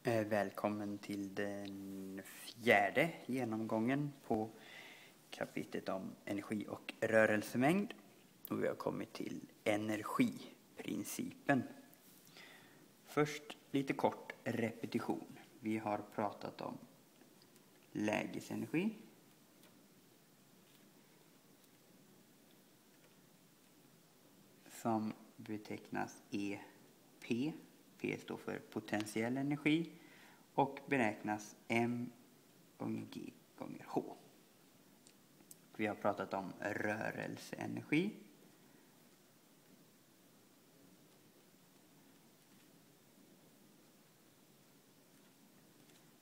Välkommen till den fjärde genomgången på kapitlet om energi och rörelsemängd. Och vi har kommit till energiprincipen. Först lite kort repetition. Vi har pratat om lägesenergi, som betecknas EP. P står för potentiell energi och beräknas M gånger G gånger H. Vi har pratat om rörelseenergi,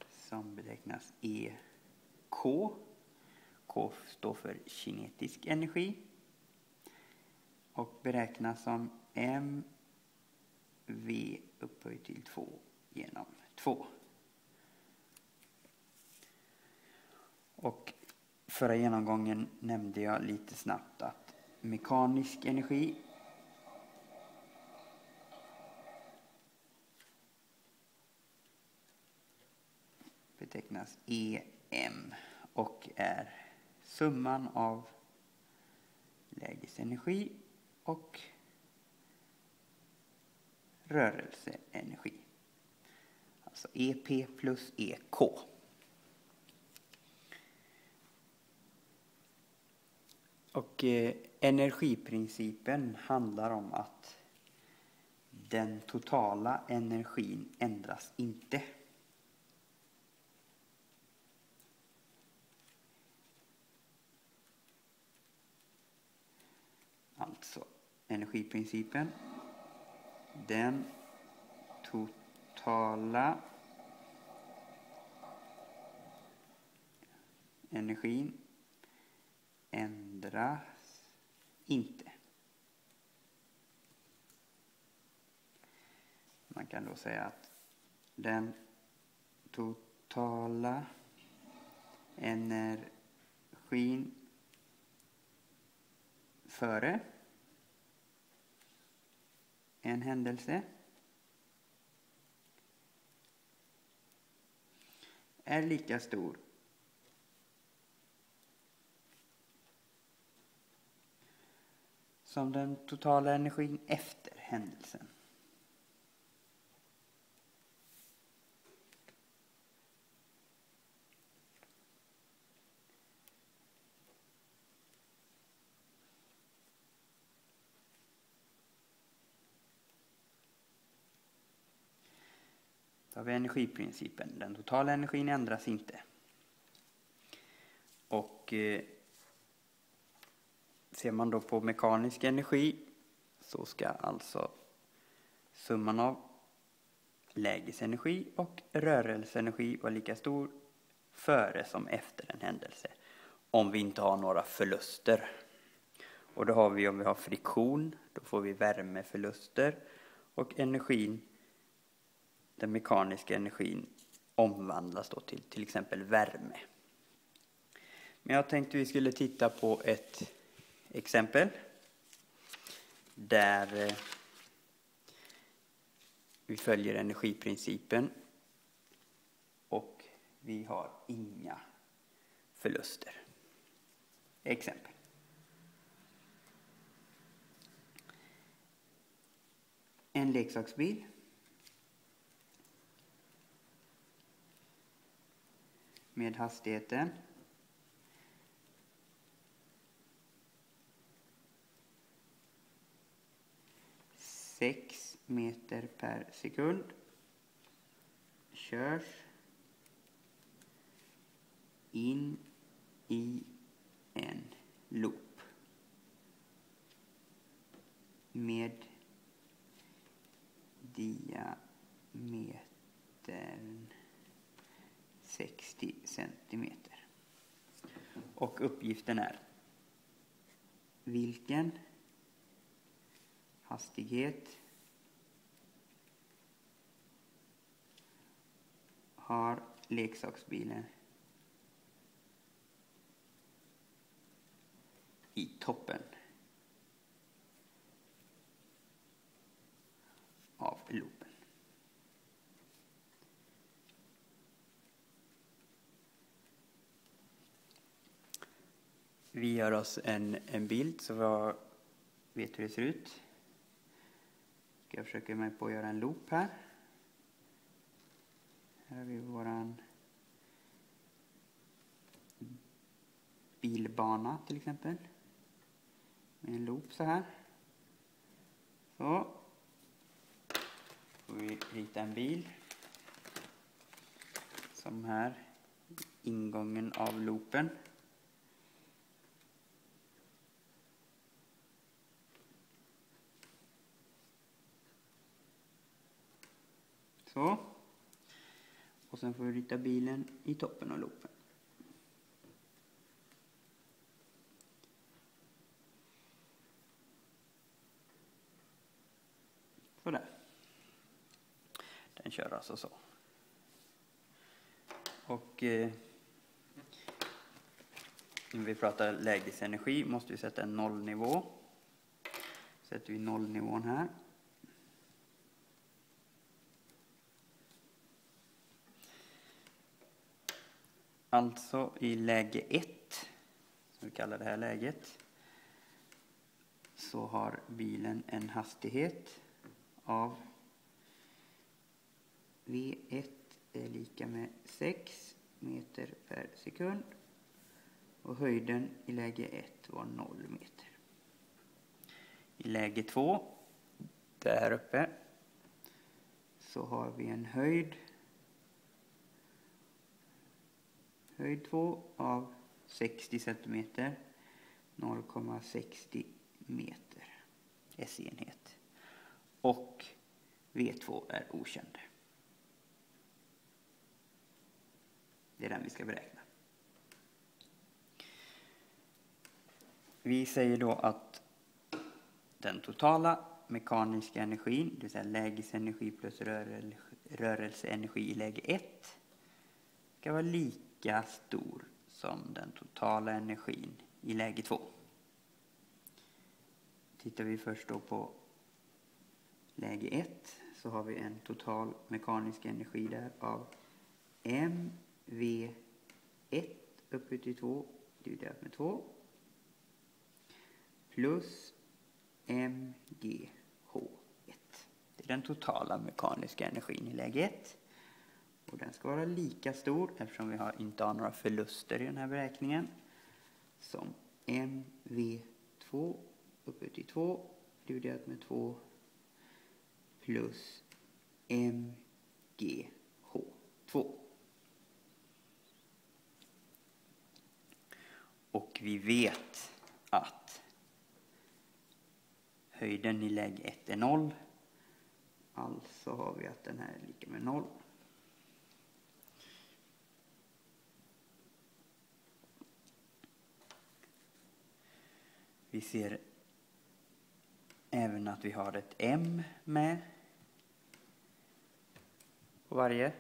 som betecknas EK. K står för kinetisk energi och beräknas som mv upphöjt till 2 genom 2. Och förra genomgången nämnde jag lite snabbt att mekanisk energi betecknas EM och är summan av lägesenergi och rörelseenergi. Alltså EP plus EK. Och energiprincipen handlar om att den totala energin ändras inte. Alltså energiprincipen. Den totala energin ändras inte. Man kan då säga att den totala energin före en händelse är lika stor som den totala energin efter händelsen. Då har vi energiprincipen. Den totala energin ändras inte. Och ser man då på mekanisk energi så ska alltså summan av lägesenergi och rörelseenergi vara lika stor före som efter en händelse. Om vi inte har några förluster. Och då har vi, om vi har friktion, då får vi värmeförluster och energin, den mekaniska energin, omvandlas då till exempel värme. Men jag tänkte vi skulle titta på ett exempel där vi följer energiprincipen och vi har inga förluster. Exempel. En leksaksbil med hastigheten 6 meter per sekund körs in i en loop med diametern 60 centimeter. Och uppgiften är: vilken hastighet har leksaksbilen i toppen av loopen? Vi gör oss en bild så vi vet hur det ser ut. Ska jag försöka mig på att göra en loop här. Här har vi våran bilbana till exempel. Med en loop så här. Så. Får vi rita en bil. Som här. Ingången av loopen. Så. Och sen får vi rita bilen i toppen av loopen. Sådär. Den kör alltså så. Och när vi pratar lägesenergi måste vi sätta en nollnivå. Sätter vi nollnivån här. Alltså i läge 1, som vi kallar det här läget, så har bilen en hastighet av V1 är lika med 6 meter per sekund. Och höjden i läge 1 var 0 meter. I läge 2, där uppe, så har vi en höjd 2 av 60 centimeter, 0,60 meter S-enhet. Och V2 är okänd. Det är den vi ska beräkna. Vi säger då att den totala mekaniska energin, det vill säga lägesenergi plus rörelseenergi i läge 1, ska vara lika stor som den totala energin i läge 2. Tittar vi först då på läge 1 så har vi en total mekanisk energi där av mv1 upphöjt till 2 dividerat med 2 plus mgh1. Det är den totala mekaniska energin i läge 1. Och den ska vara lika stor, eftersom vi inte har några förluster i den här beräkningen, som mv2 upphöjt till 2 dividerat med 2 plus mgh2. Och vi vet att höjden i läge 1 är 0. Alltså har vi att den här är lika med 0. Vi ser även att vi har ett m med på varje.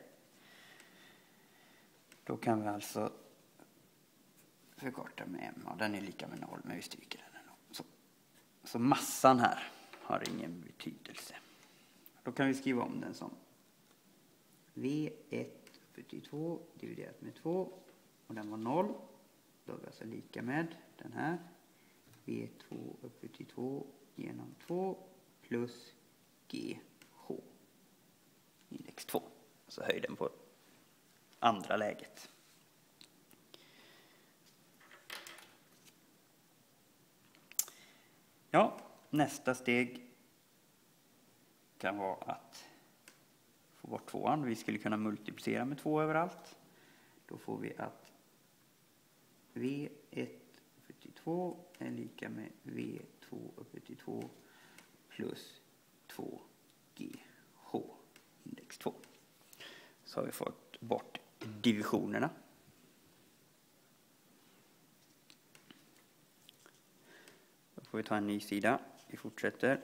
Då kan vi alltså förkorta med m. Och den är lika med 0, men vi stryker den ändå. Så massan här har ingen betydelse. Då kan vi skriva om den som V1 upphöjt till 2 dividerat med 2. Och den var 0. Då är vi alltså lika med den här. V2 upphöjt till 2 genom 2 plus GH index 2. Alltså höjden på andra läget. Ja, nästa steg kan vara att få bort 2:an. Vi skulle kunna multiplicera med 2 överallt. Då får vi att V1 upphöjt till 2 är lika med V2 upphöjt till 2 plus 2GH index 2. Så har vi fått bort divisionerna. Då får vi ta en ny sida. Vi fortsätter.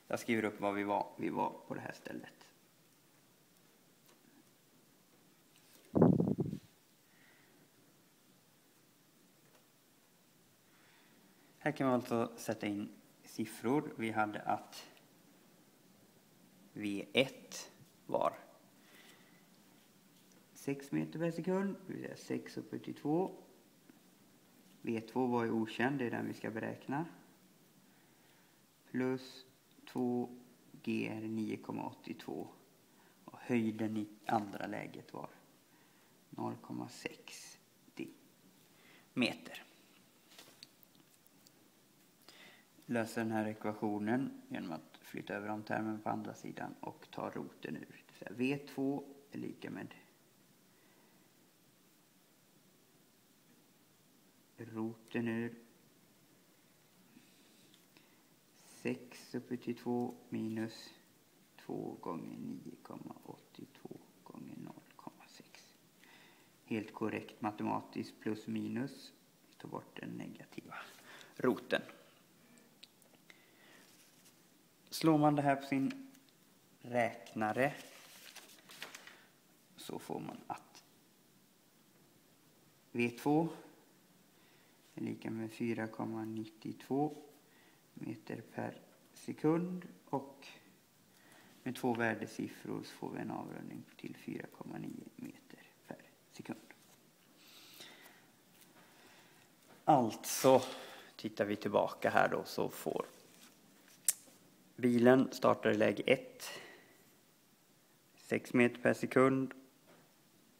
Jag skriver upp var vi var på det här stället. Här kan vi alltså sätta in siffror. Vi hade att V1 var 6 meter per sekund, det vill säga 6 upphöjt till 2. V2 var ju okänd, det är den vi ska beräkna. Plus 2G är 9,82. Och höjden i andra läget var 0,60 meter. Löser den här ekvationen genom att flytta över termen på andra sidan och ta roten ur. V2 är lika med roten ur 6 upphöjt till 2 minus 2 gånger 9,82 gånger 0,6. Helt korrekt matematiskt, plus minus. Vi tar bort den negativa roten. Slår man det här på sin räknare så får man att V2 är lika med 4,92 meter per sekund, och med 2 värdesiffror så får vi en avrundning till 4,9 meter per sekund. Alltså, tittar vi tillbaka här då, så får bilen startar i läge 1, 6 meter per sekund,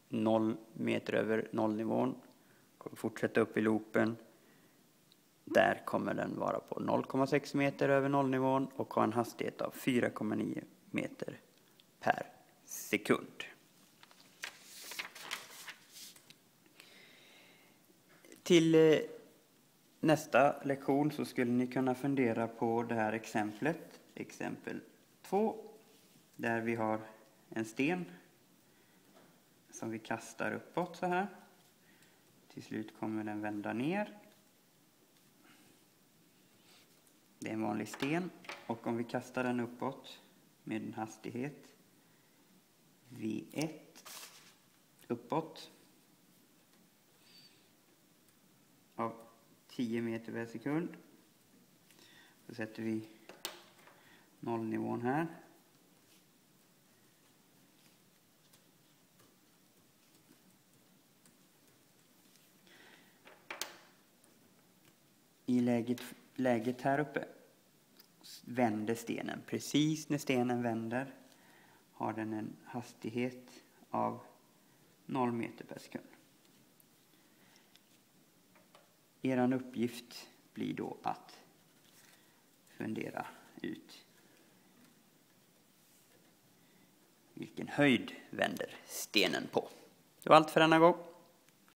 0 meter över nollnivån. Kommer fortsätta upp i loopen. Där kommer den vara på 0,6 meter över nollnivån och ha en hastighet av 4,9 meter per sekund. Till nästa lektion så skulle ni kunna fundera på det här exemplet. Exempel 2. Där vi har en sten som vi kastar uppåt så här. Till slut kommer den vända ner. Det är en vanlig sten, och om vi kastar den uppåt med en hastighet V1 uppåt av 10 meter per sekund, så sätter vi nollnivån här. I läget här uppe vänder stenen. Precis när stenen vänder har den en hastighet av 0 meter per sekund. Eran uppgift blir då att fundera ut vilken höjd vänder stenen på. Det var allt för denna gång.